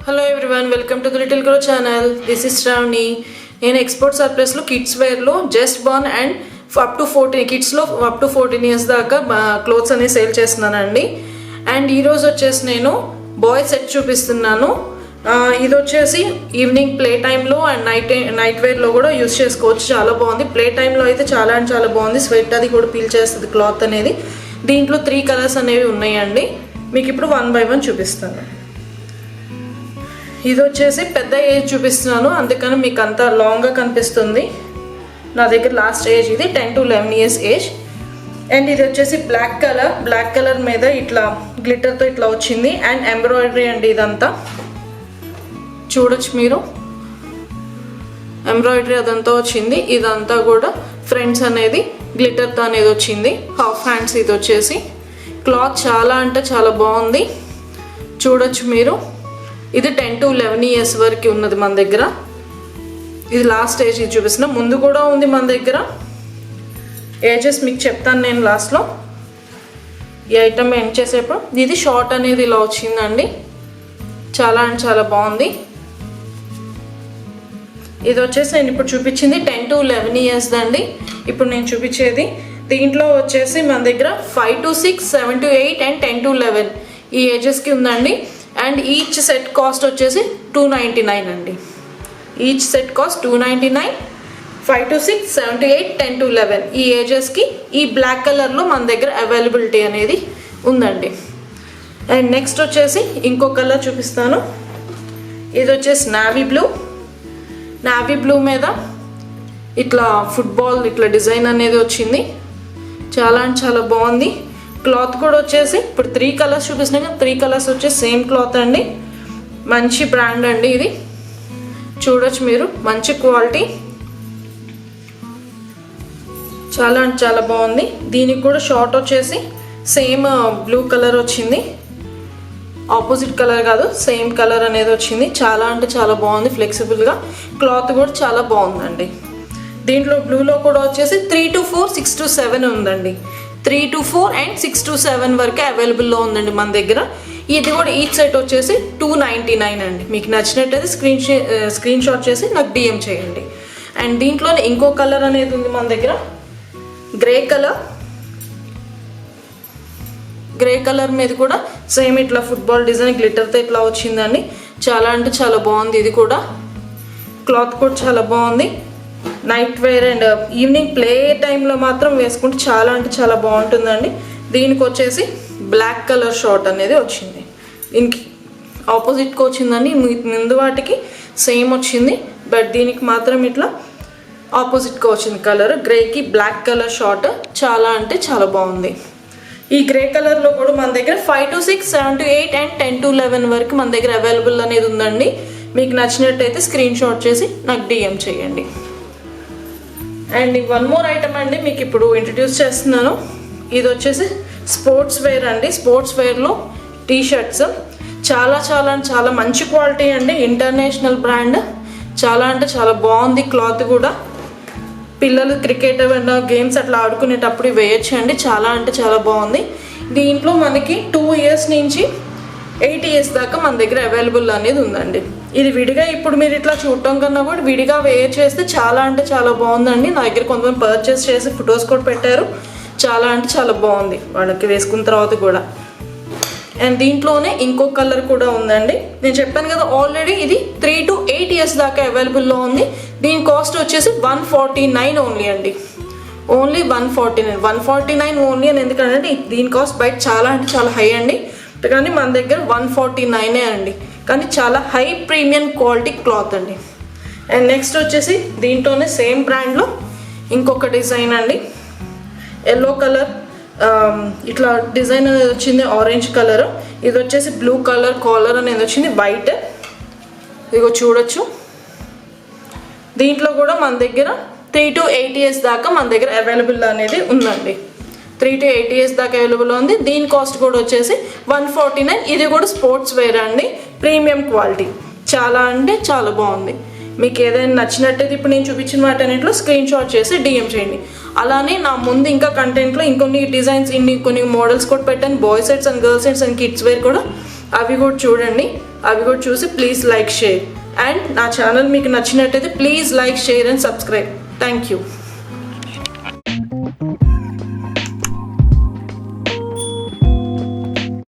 Hello everyone, welcome to the Little Grow channel. This is Shravani. నేను export సర్ప్లస్లో kids వేర్లో just born and up to 14 కిడ్స్లో up to 14 years దాకా clothes అనేవి sale చేస్తున్నానండి. అండ్ ఈరోజు వచ్చేసి నేను బాయ్ సెట్ చూపిస్తున్నాను. ఇది వచ్చేసి ఈవినింగ్ ప్లే టైంలో అండ్ నైట్ వేర్లో కూడా యూస్ చేసుకోవచ్చు. చాలా బాగుంది. ప్లే టైంలో అయితే చాలా అంటే చాలా బాగుంది. స్వెట్ అది కూడా పీల్ చేస్తుంది క్లాత్ అనేది. దీంట్లో 3 కలర్స్ అనేవి ఉన్నాయండి. మీకు ఇప్పుడు 1 by 1 చూపిస్తాను. ఇది వచ్చేసి పెద్ద ఏజ్ చూపిస్తున్నాను, అందుకని మీకు అంత లాంగ్గా కనిపిస్తుంది. నా దగ్గర లాస్ట్ ఏజ్ ఇది 10 to 11 years ఏజ్. అండ్ ఇది వచ్చేసి బ్లాక్ కలర్ మీద ఇట్లా గ్లిటర్తో ఇట్లా వచ్చింది. అండ్ ఎంబ్రాయిడరీ అండి, ఇదంతా చూడొచ్చు మీరు. ఎంబ్రాయిడరీ అదంతా వచ్చింది. ఇదంతా కూడా ఫ్రంట్స్ అనేది గ్లిటర్తో అనేది వచ్చింది. హాఫ్ హ్యాండ్స్ ఇది వచ్చేసి. క్లాత్ చాలా అంటే చాలా బాగుంది, చూడొచ్చు మీరు. ఇది 10 to 11 years వరకు ఉన్నది మన దగ్గర. ఇది లాస్ట్ ఏజ్ ఇది చూపిస్తున్నా. ముందు కూడా ఉంది మన దగ్గర. ఏజెస్ మీకు చెప్తాను నేను లాస్ట్లో ఈ ఐటమ్ ఎండ్ చేసేప్పుడు. ఇది షార్ట్ అనేది ఇలా వచ్చిందండి, చాలా అంటే చాలా బాగుంది. ఇది వచ్చేసి నేను ఇప్పుడు చూపించింది 10 to 11 years అండి. ఇప్పుడు నేను చూపించేది దీంట్లో వచ్చేసి మన దగ్గర 5 to 6, 7 to 8 అండ్ 10 to 11 ఈ ఏజెస్కి ఉందండి. అండ్ ఈచ్ సెట్ కాస్ట్ వచ్చేసి 299 అండి. Each set cost 299. 5 to 6, 7 to 8, 10 to 11 ఈ ఏజెస్కి ఈ బ్లాక్ కలర్లో మన దగ్గర అవైలబిలిటీ అనేది ఉందండి. అండ్ నెక్స్ట్ వచ్చేసి ఇంకో కలర్ చూపిస్తాను. ఇది వచ్చేసి నావీ బ్లూ మీద ఇట్లా ఫుట్బాల్ ఇట్లా డిజైన్ అనేది వచ్చింది. చాలా అంటే చాలా బాగుంది. క్లాత్ కూడా వచ్చేసి ఇప్పుడు 3 కలర్స్ చూపిస్తున్నాయి. 3 కలర్స్ వచ్చేసి సేమ్ క్లాత్ అండి. మంచి బ్రాండ్ అండి ఇది, చూడొచ్చు మీరు. మంచి క్వాలిటీ, చాలా అంటే చాలా బాగుంది. దీనికి కూడా షార్ట్ వచ్చేసి సేమ్ బ్లూ కలర్ వచ్చింది. ఆపోజిట్ కలర్ కాదు, సేమ్ కలర్ అనేది వచ్చింది. చాలా అంటే చాలా బాగుంది. ఫ్లెక్సిబుల్గా క్లాత్ కూడా చాలా బాగుందండి. దీంట్లో బ్లూలో కూడా వచ్చేసి 3 to 4, 6 to 7 ఉందండి. 3 to 4 అండ్ 6 to 7 వరకే అవైలబుల్లో ఉందండి మన దగ్గర. ఇది కూడా ఈచ్ సెట్ వచ్చేసి 299 అండి. మీకు నచ్చినట్టయితే స్క్రీన్ షాట్ చేసి నాకు డిఎం చేయండి. అండ్ దీంట్లోనే ఇంకో కలర్ అనేది ఉంది మన దగ్గర, గ్రే కలర్ మీద కూడా సేమ్ ఇట్లా ఫుట్బాల్ డిజైన్ గ్లిటర్తో ఇట్లా వచ్చిందండి. చాలా అంటే చాలా బాగుంది. ఇది కూడా క్లాత్ కూడా చాలా బాగుంది. Night wear and evening play టైంలో మాత్రం వేసుకుంటే చాలా అంటే చాలా బాగుంటుందండి. దీనికి వచ్చేసి బ్లాక్ కలర్ షార్ట్ అనేది వచ్చింది. దీనికి ఆపోజిట్గా వచ్చిందండి. ముందు వాటికి సేమ్ వచ్చింది, బట్ దీనికి మాత్రం ఇట్లా ఆపోజిట్గా వచ్చింది కలర్. గ్రేకి బ్లాక్ కలర్ షార్ట్ చాలా అంటే చాలా బాగుంది. ఈ గ్రే కలర్లో కూడా మన దగ్గర 5 to 6, 7 to 8 అండ్ 10 to 11 వరకు మన దగ్గర అవైలబుల్ అనేది ఉందండి. మీకు నచ్చినట్టయితే స్క్రీన్ షాట్ చేసి నాకు డిఎం చేయండి. అండ్ 1 more ఐటమ్ అండి మీకు ఇప్పుడు ఇంట్రడ్యూస్ చేస్తున్నాను. ఇది వచ్చేసి స్పోర్ట్స్ వేర్ అండి. స్పోర్ట్స్ వేర్లో టీ షర్ట్స్ చాలా చాలా చాలా మంచి క్వాలిటీ అండి. ఇంటర్నేషనల్ బ్రాండ్, చాలా అంటే చాలా బాగుంది. క్లాత్ కూడా పిల్లలు క్రికెట్ గేమ్స్ అట్లా ఆడుకునేటప్పుడు వేయచ్చు అండి. చాలా అంటే చాలా బాగుంది. దీంట్లో మనకి 2 years నుంచి 8 years దాకా మన దగ్గర అవైలబుల్ అనేది ఉందండి. ఇది విడిగా ఇప్పుడు మీరు ఇట్లా చూడటం కన్నా కూడా విడిగా వేర్ చేస్తే చాలా అంటే చాలా బాగుందండి. నా దగ్గర కొంతమంది పర్చేస్ చేసి ఫొటోస్ కూడా పెట్టారు. చాలా అంటే చాలా బాగుంది వాళ్ళకి వేసుకున్న తర్వాత కూడా. అండ్ దీంట్లోనే ఇంకో కలర్ కూడా ఉందండి. నేను చెప్పాను కదా ఆల్రెడీ ఇది 3 to 8 years దాకా అవైలబుల్లో ఉంది. దీని కాస్ట్ వచ్చేసి 149 ఓన్లీ అండి. ఓన్లీ 149 ఓన్లీ అని. ఎందుకంటే దీని కాస్ట్ బయట చాలా అంటే చాలా హై అండి, కానీ మన దగ్గర 149 అండి. కానీ చాలా హై ప్రీమియం క్వాలిటీ క్లాత్ అండి. అండ్ నెక్స్ట్ వచ్చేసి దీంట్లోనే సేమ్ బ్రాండ్లో ఇంకొక డిజైన్ అండి. ఎల్లో కలర్ ఇట్లా డిజైన్ అనేది వచ్చింది, ఆరెంజ్ కలర్. ఇది వచ్చేసి బ్లూ కలర్ కాలర్ అనేది వచ్చింది, వైట్. ఇదిగో చూడొచ్చు. దీంట్లో కూడా మన దగ్గర 3 to 8 years దాకా మన దగ్గర అవైలబుల్ అనేది ఉందండి. 3 to 8 years దాకా అవైలబుల్ ఉంది. దీని కాస్ట్ కూడా వచ్చేసి 149. ఇది కూడా స్పోర్ట్స్ వేర్ అండి, ప్రీమియం క్వాలిటీ. చాలా అంటే చాలా బాగుంది. మీకు ఏదైనా నచ్చినట్టయితే ఇప్పుడు నేను చూపించిన వాటన్నిటిలో స్క్రీన్ షాట్ చేసి డిఎం చేయండి. అలానే నా ముందు ఇంకా కంటెంట్లో ఇంకొన్ని డిజైన్స్ కొన్ని మోడల్స్ కూడా పెట్టాను. Boy sets and girl sets and kids wear కూడా అవి కూడా చూడండి. అవి కూడా చూసి ప్లీజ్ లైక్ షేర్. అండ్ నా ఛానల్ మీకు నచ్చినట్టయితే please like share and subscribe. Thank you.